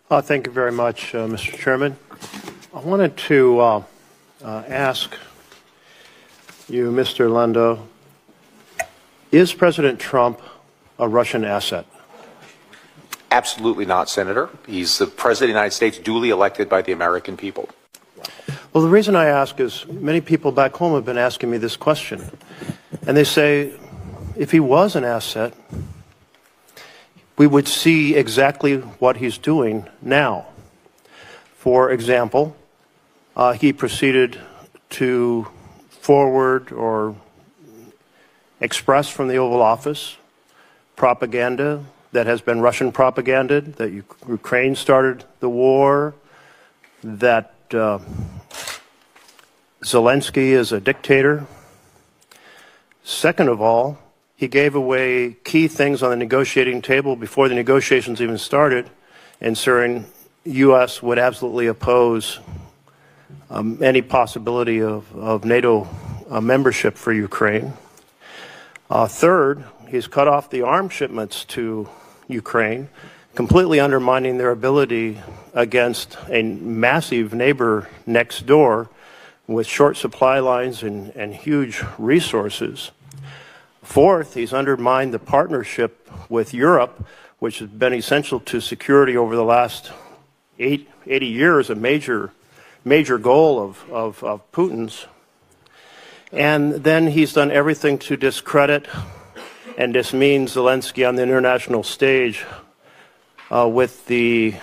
Thank you very much, Mr. Chairman. I wanted to ask you, Mr. Lando, is President Trump a Russian asset? Absolutely not, Senator. He's the President of the United States, duly elected by the American people. Well, the reason I ask is many people back home have been asking me this question. And they say, if he was an asset, we would see exactly what he's doing now. For example, he proceeded to forward or express from the Oval Office propaganda that has been Russian propaganda, that Ukraine started the war, that Zelensky is a dictator. Second of all, he gave away key things on the negotiating table before the negotiations even started, ensuring U.S. would absolutely oppose any possibility of NATO membership for Ukraine. Third, he's cut off the arms shipments to Ukraine, completely undermining their ability against a massive neighbor next door with short supply lines and huge resources. Fourth, he's undermined the partnership with Europe, which has been essential to security over the last 80 years, a major goal of Putin's. And then he's done everything to discredit and dismean Zelensky on the international stage with the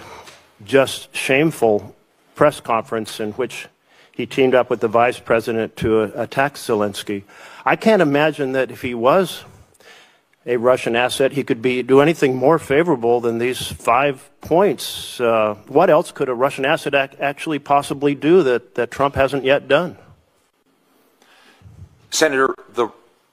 just shameful press conference in which he teamed up with the vice president to attack Zelensky. I can't imagine that if he was a Russian asset, he could do anything more favorable than these 5 points. What else could a Russian asset actually possibly do that Trump hasn't yet done? Senator,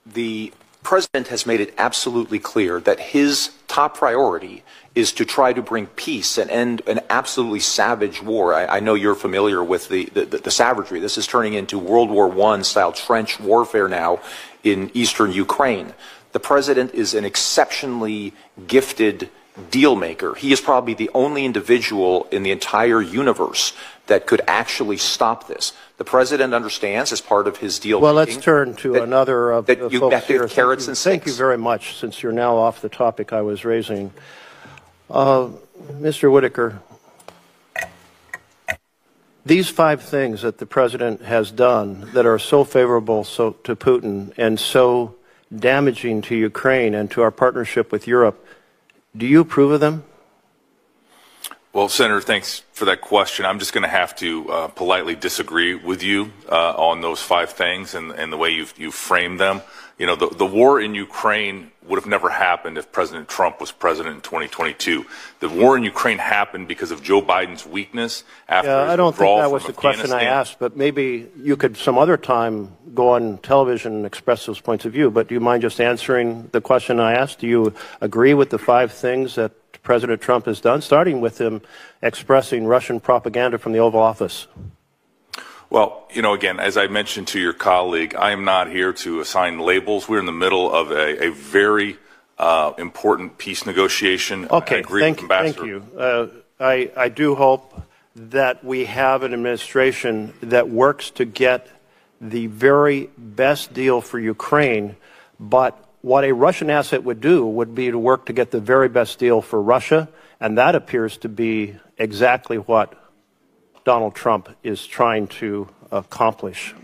the president has made it absolutely clear that his top priority is to try to bring peace and end an absolutely savage war. I know you're familiar with the savagery. This is turning into World War I style trench warfare now in eastern Ukraine. The president is an exceptionally gifted deal maker. He is probably the only individual in the entire universe that could actually stop this. The president understands, as part of his deal well, making, let's turn to another of the folks here. Carrots and thank you very much, since you're now off the topic I was raising. Mr. Whitaker, these 5 things that the president has done that are so favorable to Putin and so damaging to Ukraine and to our partnership with Europe, do you approve of them? Well, Senator, thanks for that question. I'm just going to have to politely disagree with you on those 5 things and the way you've framed them. You know, the war in Ukraine would have never happened if President Trump was president in 2022. The war in Ukraine happened because of Joe Biden's weakness after his I don't think that was the Afghanistan. question I asked, but maybe you could some other time go on television and express those points of view. But do you mind just answering the question I asked? Do you agree with the 5 things that President Trump has done, starting with him expressing Russian propaganda from the Oval Office? Well, you know, again, as I mentioned to your colleague, I am not here to assign labels. We're in the middle of a very important peace negotiation. Okay, thank you. I do hope that we have an administration that works to get the very best deal for Ukraine, but what a Russian asset would do would be to work to get the very best deal for Russia, and that appears to be exactly what Donald Trump is trying to accomplish.